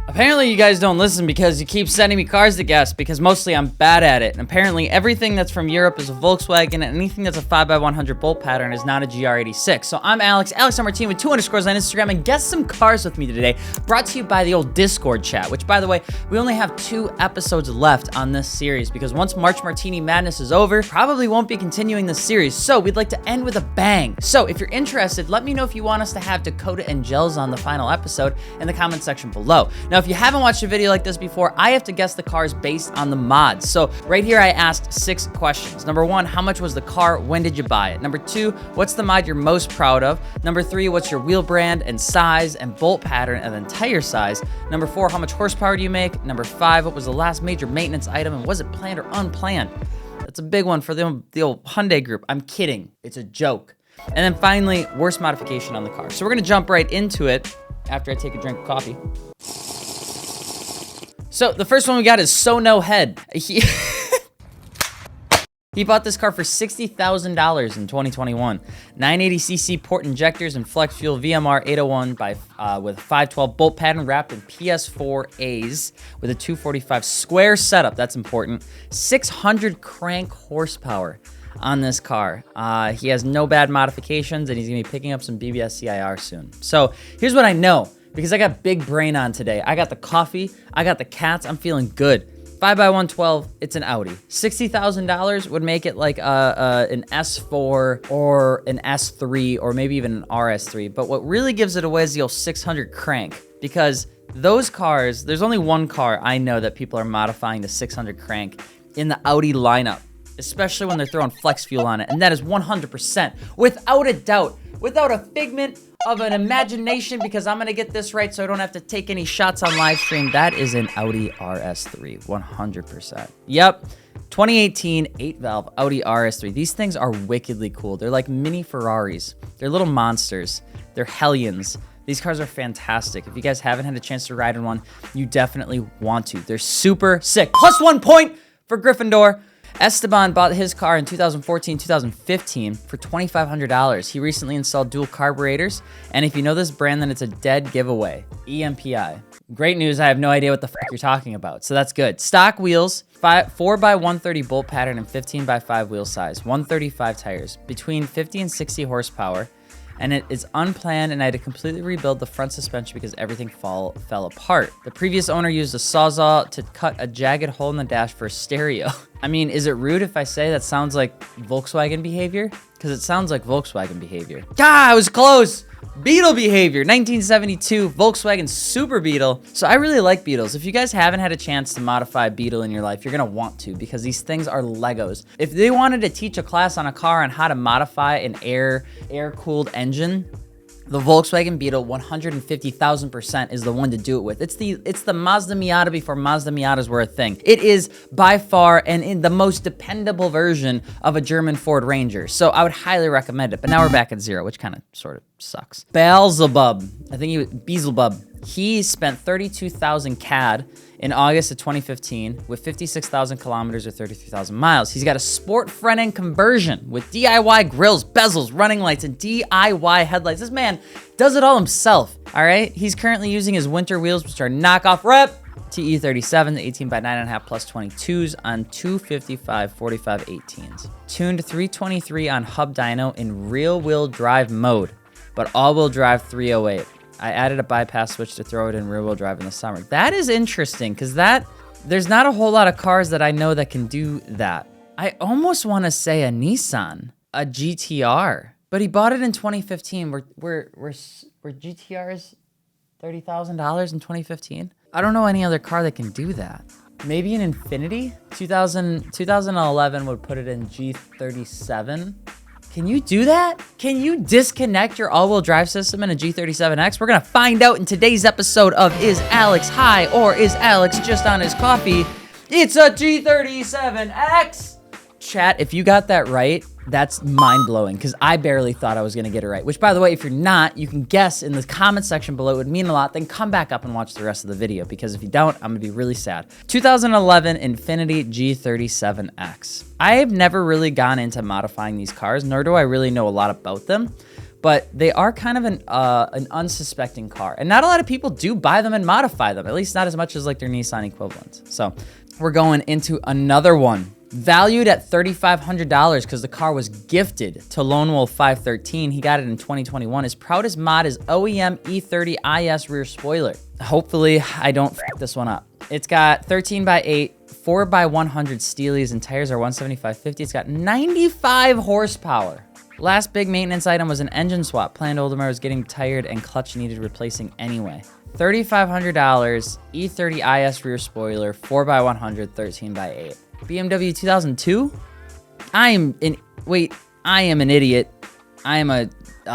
Apparently you guys don't listen because you keep sending me cars to guess, because mostly I'm bad at it. And apparently everything that's from Europe is a Volkswagen, and anything that's a 5x100 bolt pattern is not a GR86. So I'm Alex, AlexMartini with 2 underscores on Instagram, and guess some cars with me today, brought to you by the old Discord chat, which, by the way, we only have 2 episodes left on this series, because once March Martini Madness is over, probably won't be continuing this series. So we'd like to end with a bang. So if you're interested, let me know if you want us to have Dakota and Gels on the final episode in the comment section below. Now, if you haven't watched a video like this before, I have to guess the cars based on the mods. So right here, I asked 6 questions. Number 1, how much was the car? When did you buy it? Number 2, what's the mod you're most proud of? Number 3, what's your wheel brand and size and bolt pattern and then tire size? Number 4, how much horsepower do you make? Number 5, what was the last major maintenance item and was it planned or unplanned? That's a big one for the old Hyundai group. I'm kidding. It's a joke. And then finally, worst modification on the car. So we're gonna jump right into it after I take a drink of coffee. So the first one we got is Sonohead. He bought this car for $60,000 in 2021. 980cc port injectors and flex fuel VMR 801 with 512 bolt pattern wrapped in PS4As with a 245 square setup. That's important. 600 crank horsepower on this car. He has no bad modifications, and he's gonna be picking up some BBS CIR soon. So here's what I know, because I got big brain on today. I got the coffee, I got the cats, I'm feeling good. 5x112, it's an Audi. $60,000 would make it like an S4 or an S3 or maybe even an RS3. But what really gives it away is the old 600 crank, because those cars, there's only one car I know that people are modifying to 600 crank in the Audi lineup, especially when they're throwing flex fuel on it. And that is 100%, without a doubt, without a figment of an imagination, because I'm gonna get this right so I don't have to take any shots on live stream. That is an Audi RS3, 100%. Yep, 2018 8-valve Audi RS3. These things are wickedly cool. They're like mini Ferraris. They're little monsters. They're hellions. These cars are fantastic. If you guys haven't had a chance to ride in one, you definitely want to. They're super sick. Plus 1 point for Gryffindor. Esteban bought his car in 2014, 2015 for $2,500. He recently installed dual carburetors, and if you know this brand, then it's a dead giveaway. EMPI. Great news, I have no idea what the fuck you're talking about, so that's good. Stock wheels, 4x130 bolt pattern and 15x5 wheel size, 135 tires, between 50 and 60 horsepower, and it is unplanned, and I had to completely rebuild the front suspension because everything fell apart. The previous owner used a Sawzall to cut a jagged hole in the dash for a stereo. I mean, is it rude if I say that sounds like Volkswagen behavior? Because it sounds like Volkswagen behavior. Ah, I was close! Beetle behavior, 1972 Volkswagen Super Beetle. So I really like Beetles. If you guys haven't had a chance to modify a Beetle in your life, you're gonna want to, because these things are Legos. If they wanted to teach a class on a car on how to modify an air-cooled engine, the Volkswagen Beetle 150,000% is the one to do it with. It's the Mazda Miata before Mazda Miatas were a thing. It is by far and in the most dependable version of a German Ford Ranger. So I would highly recommend it. But now we're back at 0, which kind of sort of sucks. Beelzebub, I think he was Beelzebub. He spent 32,000 CAD in August of 2015 with 56,000 kilometers or 33,000 miles. He's got a sport front end conversion with DIY grills, bezels, running lights, and DIY headlights. This man does it all himself, all right? He's currently using his winter wheels, which are knockoff rep TE37, the 18x9.5 plus 22s on 255 45 18s. Tuned 323 on hub dyno in rear wheel drive mode, but all-wheel drive 308. I added a bypass switch to throw it in rear-wheel drive in the summer. That is interesting, because there's not a whole lot of cars that I know that can do that. I almost want to say a Nissan, a GTR, but he bought it in 2015. Were GTRs $30,000 in 2015? I don't know any other car that can do that. Maybe an Infiniti? 2011 would put it in G37. Can you do that? Can you disconnect your all-wheel drive system in a G37X? We're gonna find out in today's episode of Is Alex High or Is Alex Just on His Coffee? It's a G37X! Chat, if you got that right, that's mind-blowing, because I barely thought I was gonna get it right. Which, by the way, if you're not, you can guess in the comment section below. It would mean a lot. Then come back up and watch the rest of the video, because if you don't, I'm gonna be really sad. 2011 Infiniti G37X. I've never really gone into modifying these cars, nor do I really know a lot about them. but they are kind of an unsuspecting car. And not a lot of people do buy them and modify them, at least not as much as like their Nissan equivalents. So we're going into another one. Valued at $3,500 because the car was gifted to Lone Wolf 513. He got it in 2021. His proudest mod is OEM E30 IS rear spoiler. Hopefully I don't f this one up. It's got 13x8, 4x100 Steelies, and tires are 175/50. It's got 95 horsepower. Last big maintenance item was an engine swap. Planned Oldemar was getting tired and clutch needed replacing anyway. $3,500, E30 IS rear spoiler, 4x100, 13x8. BMW 2002? I am an idiot. I am a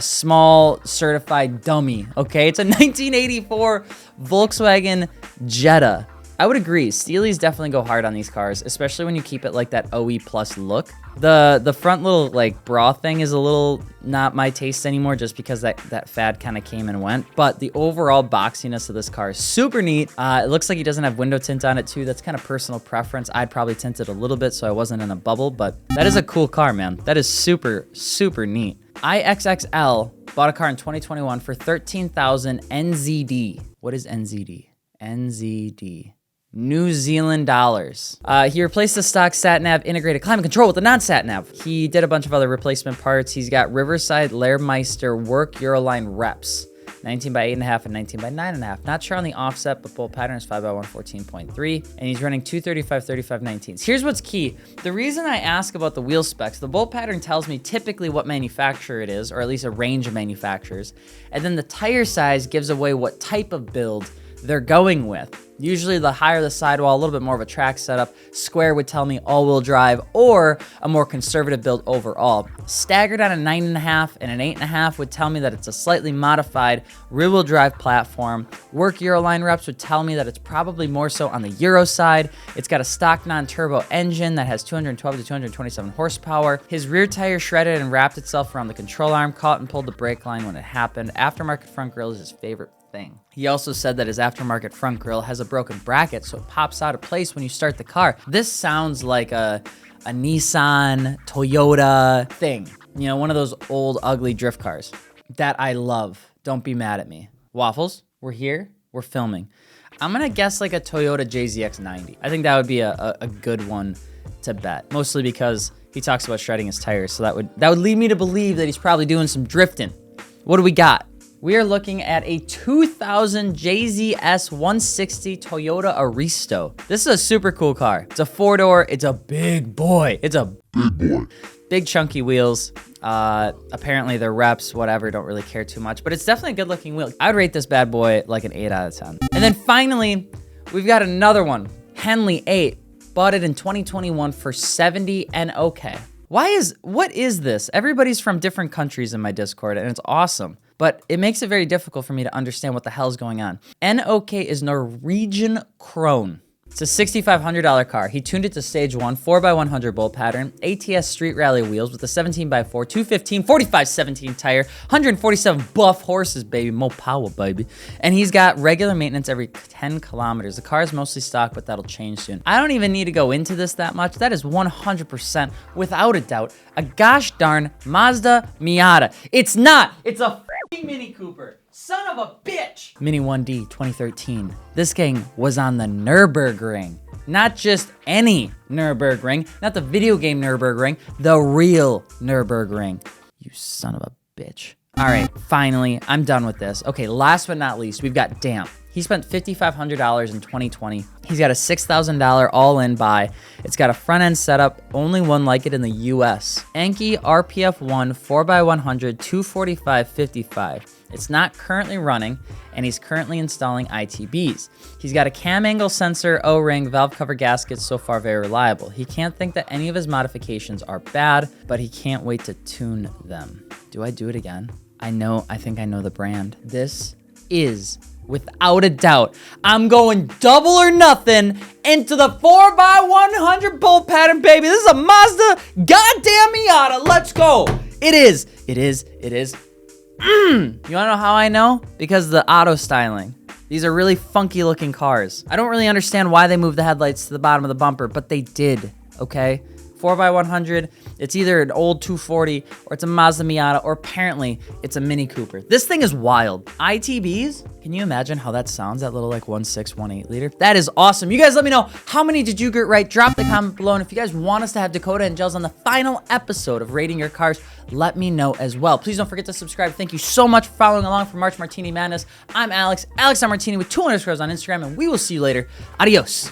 small certified dummy, okay? It's a 1984 Volkswagen Jetta. I would agree. Steelies definitely go hard on these cars, especially when you keep it like that OE plus look. The front little like bra thing is a little not my taste anymore just because that fad kind of came and went. But the overall boxiness of this car is super neat. It looks like he doesn't have window tint on it too. That's kind of personal preference. I'd probably tint it a little bit so I wasn't in a bubble, but that is a cool car, man. That is super, super neat. IXXL bought a car in 2021 for $13,000 NZD. What is NZD? NZD. New Zealand dollars. He replaced the stock sat-nav integrated climate control with the non-sat-nav. He did a bunch of other replacement parts. He's got Riverside Lehrmeister work Euroline reps. 19x8.5 and 19x9.5. Not sure on the offset, but bolt pattern is 5x1 14.3. And he's running 235 19s. Here's what's key. The reason I ask about the wheel specs, the bolt pattern tells me typically what manufacturer it is, or at least a range of manufacturers. And then the tire size gives away what type of build they're going with. Usually the higher the sidewall, a little bit more of a track setup. Square would tell me all-wheel drive or a more conservative build overall. Staggered on a 9.5 and an 8.5 would tell me that it's a slightly modified rear-wheel drive platform. Work Euroline reps would tell me that it's probably more so on the Euro side. It's got a stock non-turbo engine that has 212 to 227 horsepower. His rear tire shredded and wrapped itself around the control arm, caught and pulled the brake line when it happened. Aftermarket front grille is his favorite thing. He also said that his aftermarket front grille has a broken bracket, so it pops out of place when you start the car. This sounds like a Nissan, Toyota thing. You know, one of those old, ugly drift cars that I love. Don't be mad at me. Waffles, we're here, we're filming. I'm gonna guess like a Toyota JZX90. I think that would be a good one to bet, mostly because he talks about shredding his tires, so that would lead me to believe that he's probably doing some drifting. What do we got? We are looking at a 2000 JZS 160 Toyota Aristo. This is a super cool car. It's a four-door. It's a big boy. It's a big boy. Big chunky wheels. Apparently they're reps, whatever. Don't really care too much, but it's definitely a good-looking wheel. I would rate this bad boy like an 8 out of 10. And then finally, we've got another one. Henley 8. Bought it in 2021 for $70 and okay. What is this? Everybody's from different countries in my Discord, and it's awesome. But it makes it very difficult for me to understand what the hell is going on. NOK is Norwegian krone. It's a $6,500 car. He tuned it to stage 1, 4x100 bolt pattern, ATS Street Rally wheels with a 17x4, 215, 45/17 tire, 147 buff horses, baby, more power, baby. And he's got regular maintenance every 10 kilometers. The car is mostly stock, but that'll change soon. I don't even need to go into this that much. That is 100%, without a doubt, a gosh darn Mazda Miata. It's not. It's a f***ing Mini Cooper. Son of a bitch! Mini 1D 2013. This gang was on the Nürburgring. Not just any Nürburgring, not the video game Nürburgring, the real Nürburgring. You son of a bitch. All right, finally, I'm done with this. Okay, last but not least, we've got Damp. He spent $5,500 in 2020. He's got a $6,000 all-in buy. It's got a front-end setup, only one like it in the US. Enki RPF1 4x100 245/55. It's not currently running, and he's currently installing ITBs. He's got a cam angle sensor, O-ring, valve cover gaskets, so far very reliable. He can't think that any of his modifications are bad, but he can't wait to tune them. Do I do it again? I think I know the brand. This is, without a doubt, I'm going double or nothing into the 4x100 bolt pattern, baby. This is a Mazda goddamn Miata. Let's go. It is. You wanna know how I know? Because of the auto styling. These are really funky looking cars. I don't really understand why they moved the headlights to the bottom of the bumper, but they did, okay? 4x100. It's either an old 240 or it's a Mazda Miata, or apparently it's a Mini Cooper. This thing is wild. ITBs, can you imagine how that sounds, that little like 1.6, 1.8 liter? That is awesome. You guys let me know, how many did you get right? Drop the comment below. And if you guys want us to have Dakota and Gels on the final episode of Rating Your Cars, let me know as well. Please don't forget to subscribe. Thank you so much for following along for March Martini Madness. I'm Alex, AlexMartini with 2 underscores on Instagram, and we will see you later. Adios.